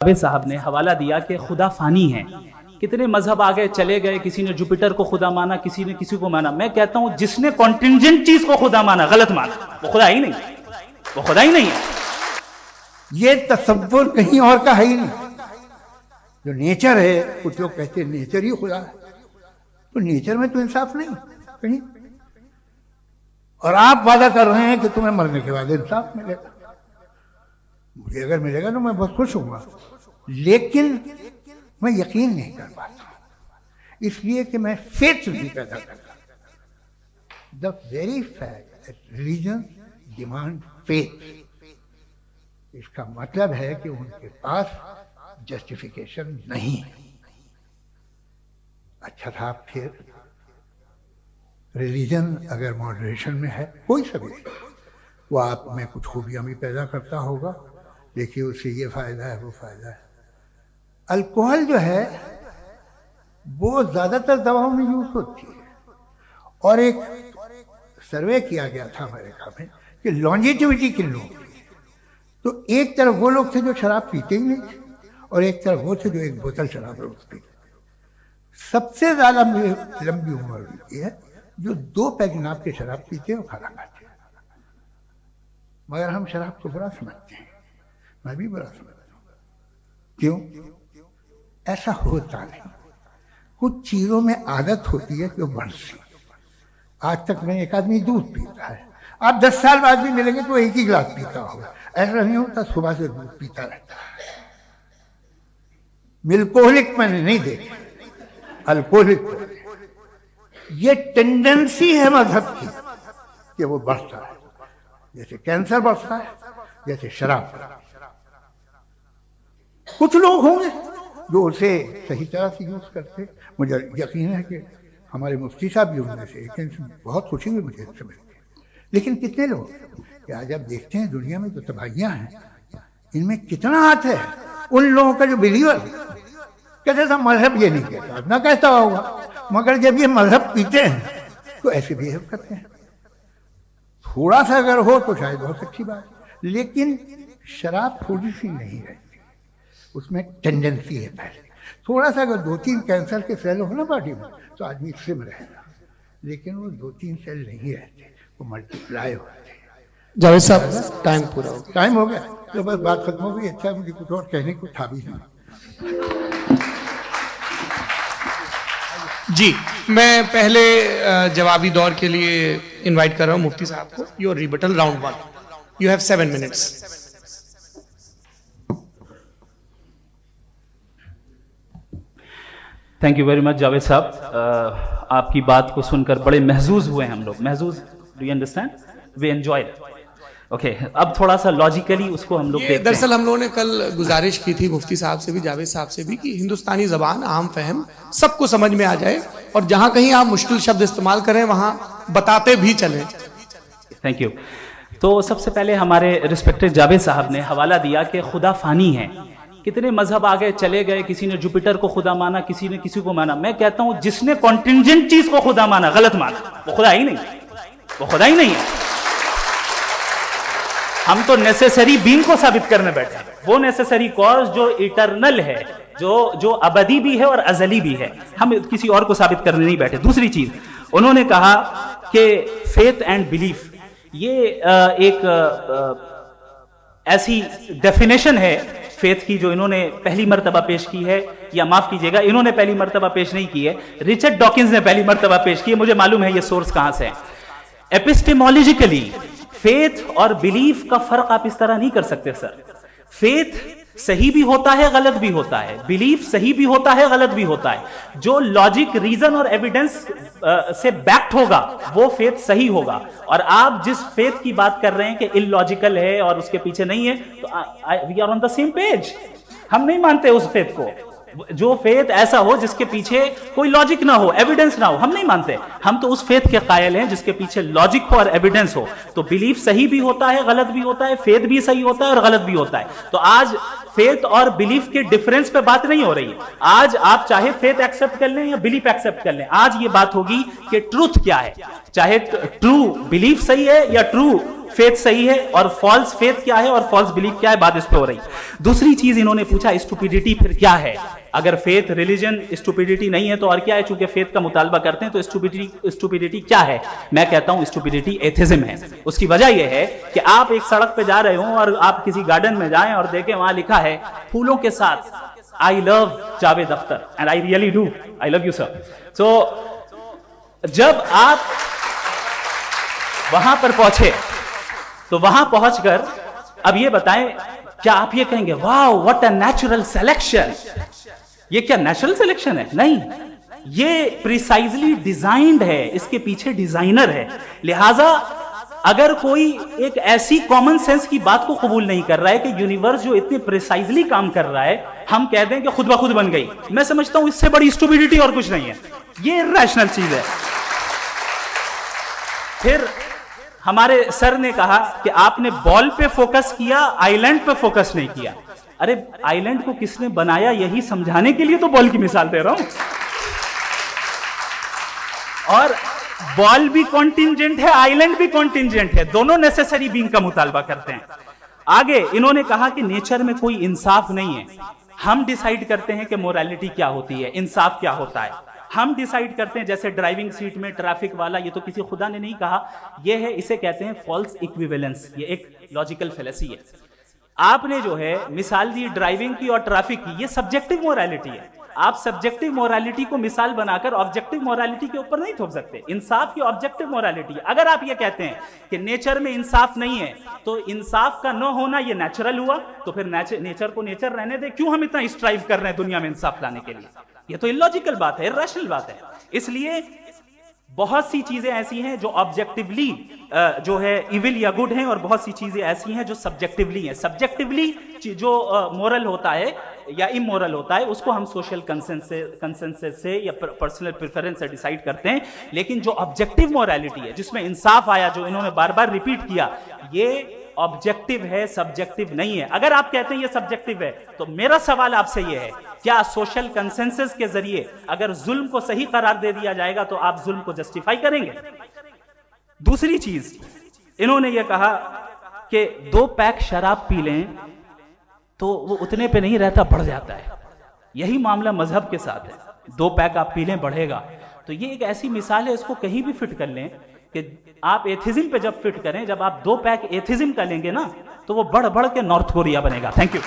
जावेद साहब ने हवाला दिया कि खुदा फानी है। कितने मजहब आ गए चले गए, किसी ने जुपिटर को खुदा माना, किसी ने किसी को माना। मैं कहता हूं जिसने कॉन्टिंजेंट चीज को खुदा माना गलत माना, वो खुदा ही नहीं, वो खुदा ही नहीं है। ये तसव्वुर कहीं और का है ही नहीं। जो नेचर है, कुछ लोग कहते हैं नेचर ही खुदा है, तो नेचर में तो इंसाफ नहीं कहीं। और आप वादा कर रहे हैं कि तुम्हें मरने के बाद इंसाफ मिलेगा। मुझे अगर मिलेगा तो मैं बहुत खुश होऊंगा, लेकिन मैं यकीन नहीं कर पाता, इसलिए कि मैं फेथ नहीं पैदा करता। The very fact that religion demand faith, इसका मतलब है कि उनके पास जस्टिफिकेशन नहीं है। अच्छा था, फिर रिलीजन अगर मॉडरेशन में है, कोई सभी वो आप में कुछ खूबियां भी पैदा करता होगा, देखिए उससे ये फायदा है वो फायदा है। अल्कोहल जो है वो ज्यादातर दवाओं में यूज होती है, और एक सर्वे किया गया था अमेरिका में कि लॉन्जेटिविटी किन लोगों की, तो एक तरफ वो लोग थे जो शराब पीते ही नहीं थे, और एक तरफ वो थे जो एक बोतल शराब रोज पीते। सबसे ज्यादा लंबी उम्र ये है जो 2 पैग नाप के शराब पीते और खाना खाते हैं। मगर हम शराब को बुरा समझते हैं, मैं भी बुरा समझता हूँ। क्यों? ऐसा होता नहीं। कुछ चीजों में आदत होती है कि वो बढ़ती। आज तक में एक आदमी दूध पीता है, आप 10 साल बाद भी मिलेंगे तो एक ही गिलास पीता होगा। ऐसा नहीं होता, सुबह से दूध पीता रहता है। मिल्कोहलिक मैंने नहीं देखा, अल्कोहलिक। ये टेंडेंसी है मजहब की कि वो बढ़ता है, जैसे कैंसर बढ़ता है, जैसे शराब। कुछ लोग होंगे जो उसे सही तरह से यूज करते। मुझे यकीन है कि हमारे मुफ्ती साहब भी उनमें से एक, बहुत खुशी हुई मुझे समझ के। लेकिन कितने लोग कि आज आप देखते हैं दुनिया में जो तबाहियां हैं, इनमें कितना हाथ है उन लोगों का जो बिलीवर कहते था मजहब ये नहीं कहता, ना कहता होगा, मगर जब ये मजहब पीते हैं तो ऐसे बिहेव करते हैं। थोड़ा सा अगर हो तो शायद बहुत अच्छी बात, लेकिन शराब थोड़ी सी नहीं रहती, उसमें टेंडेंसी है। पहले थोड़ा सा अगर 2-3 कैंसर के सेल हो ना बॉडी में तो आदमी स्लिम रहेगा, लेकिन वो 2-3 सेल नहीं रहते, वो मल्टीप्लाई होते हैं। जावेद साहब टाइम पूरा हो गया। टाइम हो गया तो बस बात खत्म हो गई। अच्छा, मुझे कुछ और कहने को था भी नहीं। जी, मैं पहले जवाबी दौर के लिए इनवाइट कर रहा हूं मुफ्ती साहब को। Your rebuttal round 1, you have 7 minutes. Thank you very much Javed साहब, आपकी बात को सुनकर बड़े महजूज हुए हम लोग। महजूज, do you understand? We enjoyed. Okay, अब थोड़ा सा लॉजिकली उसको हम लोग देखते हैं। दरअसल हम लोगों ने कल गुजारिश की थी मुफ्ती साहब से भी, जावेद साहब से भी, कि हिंदुस्तानी जबान आम फहम सबको समझ में आ जाए, और जहां कहीं आप मुश्किल शब्द इस्तेमाल करें वहां बताते भी चलें। Thank you. तो सबसे पहले हमारे रिस्पेक्टेड जावेद साहब ने हवाला दिया कि खुदा फानी है। कितने मजहब आ गए चले गए, किसी ने जुपिटर को खुदा माना, किसी ने किसी को माना। मैं कहता हूं जिसने कॉन्टिंजेंट चीज को खुदा माना गलत माना, वो खुदा ही नहीं, वो खुदा ही नहीं है। हम तो नेसेसरी बीइंग को साबित करने बैठे हैं, वो नेसेसरी कॉज जो इटरनल है, जो अबदी भी है और अजली भी है। हम किसी और को साबित करने नहीं बैठे। दूसरी चीज उन्होंने कहा कि फेथ एंड बिलीफ, ये एक ऐसी डेफिनेशन है फेथ की जो इन्होंने पहली मर्तबा पेश की है, या माफ कीजिएगा इन्होंने पहली मर्तबा पेश नहीं की है, रिचर्ड डॉकिंस ने पहली मर्तबा पेश की है। मुझे मालूम है ये सोर्स कहां से है। एपिस्टेमोलॉजिकली फेथ और बिलीफ का फर्क आप इस तरह नहीं कर सकते सर। फेथ सही भी होता है, गलत भी होता है। बिलीफ सही भी होता है, गलत भी होता है। जो लॉजिक, रीजन और एविडेंस से बैक्ड होगा वो फेथ सही होगा। और आप जिस फेथ की बात कर रहे हैं कि इलॉजिकल है और उसके पीछे नहीं है, तो we are on the same page. हम नहीं मानते उस फेथ को। जो फेथ ऐसा हो जिसके पीछे कोई लॉजिक ना हो, एविडेंस ना हो, हम नहीं मानते। हम तो उस फेथ के कायल हैं जिसके पीछे लॉजिक हो और एविडेंस हो। तो बिलीफ सही भी होता है, गलत भी होता है, फेथ भी सही होता है और गलत भी होता है। तो आज फेथ और बिलीफ के डिफरेंस पे बात नहीं हो रही है। आज आप चाहे फेथ एक्सेप्ट कर लें या बिलीफ एक्सेप्ट कर लें, आज ये बात होगी कि ट्रूथ क्या है। चाहे ट्रू बिलीफ सही है या ट्रू फेथ सही है और फॉल्स फेथ क्या है और फॉल्स बिलीफ क्या है, बात इस पे हो रही। दूसरी चीज इन्होंने पूछा स्टुपिडिटी फिर क्या है। अगर फेथ रिलीजन स्टुपिडिटी नहीं है तो और क्या है, चूंकि फेथ का मुतालबा करते हैं तो स्टुपिडिटी क्या है। मैं कहता हूं स्टुपिडिटी एथिज्म है। उसकी वजह यह है कि आप एक सड़क पे जा रहे हो और आप किसी गार्डन में जाएं और देखें वहां लिखा है फूलों के साथ I love Javed Akhtar and I really do, I love you sir. So जब आप वहां पर पहुंचे तो वहां पहुंचकर अब ये बताएं, क्या आप ये कहेंगे wow what a natural selection, ये क्या नेचुरल सिलेक्शन है? नहीं, ये प्रिसाइजली डिजाइंड है, इसके पीछे डिजाइनर है। लिहाजा अगर कोई एक ऐसी कॉमन सेंस की बात को कबूल नहीं कर रहा है कि यूनिवर्स जो इतने प्रिसाइजली काम कर रहा है हम कह दें कि खुद ब खुद बन गई, मैं समझता हूं इससे बड़ी स्टुपिडिटी और कुछ नहीं है। ये इरैशनल चीज है। फिर हमारे सर ने कहा कि आपने बॉल पे फोकस किया, आइलैंड पे फोकस नहीं किया। अरे आइलैंड को किसने बनाया यही समझाने के लिए तो बॉल की मिसाल दे रहा हूं। और बॉल भी कॉन्टिंजेंट है, आइलैंड भी कॉन्टिंजेंट है, दोनों नेसेसरी बीइंग का मुतालबा करते हैं। आगे इन्होंने कहा कि नेचर में कोई इंसाफ नहीं है। हम डिसाइड करते हैं कि मोरालिटी क्या होती है, इंसाफ क्या होता है। हम डिसाइड करते हैं, जैसे ड्राइविंग सीट में ट्रैफिक वाला, ये तो किसी खुदा ने नहीं कहा, ये है, इसे कहते हैं फॉल्स इक्विवेलेंस। ये एक लॉजिकल फेलेसी है। आपने जो है मिसाल दी ड्राइविंग की और ट्रैफिक की, ये सब्जेक्टिव मोरालिटी है। आप सब्जेक्टिव मोरालिटी को मिसाल बनाकर ऑब्जेक्टिव मोरालिटी के ऊपर नहीं थोप सकते। इंसाफ की ऑब्जेक्टिव मोरालिटी है। अगर आप ये कहते हैं कि नेचर में इंसाफ नहीं है तो इंसाफ का न होना ये नेचुरल हुआ, तो फिर नेचर को नेचर रहने दे, क्यों हम इतना स्ट्राइव कर रहे हैं दुनिया में इंसाफ लाने के लिए? ये तो इलॉजिकल बात है, इरैशनल बात है। इसलिए बहुत सी चीजें ऐसी हैं जो ऑब्जेक्टिवली जो है इविल या गुड हैं, और बहुत सी चीजें ऐसी हैं जो सब्जेक्टिवली हैं। सब्जेक्टिवली जो मोरल होता है या इमोरल होता है उसको हम सोशल कंसेंसस से या पर्सनल प्रेफरेंस से डिसाइड करते हैं। लेकिन जो ऑब्जेक्टिव मोरालिटी है जिसमें इंसाफ आया, जो इन्होंने बार बार रिपीट किया, ये ऑब्जेक्टिव है, सब्जेक्टिव नहीं है। अगर आप कहते हैं ये सब्जेक्टिव है तो मेरा सवाल आपसे ये है, क्या सोशल कंसेंसस के जरिए अगर जुल्म को सही करार दे दिया जाएगा तो आप जुल्म को जस्टिफाई करेंगे? दूसरी चीज इन्होंने ये कहा कि 2 पैक शराब पी लें तो वो उतने पे नहीं रहता, बढ़ जाता है। यही मामला मजहब के साथ है। 2 पैक आप पी लें बढ़ेगा। तो ये एक ऐसी मिसाल है, इसको कहीं भी फिट कर लें कि आप एथिज्म पे जब फिट करें, जब आप 2 पैक एथिज्म का लेंगे ना तो वो बढ़ बढ़ के नॉर्थ कोरिया बनेगा। Thank you.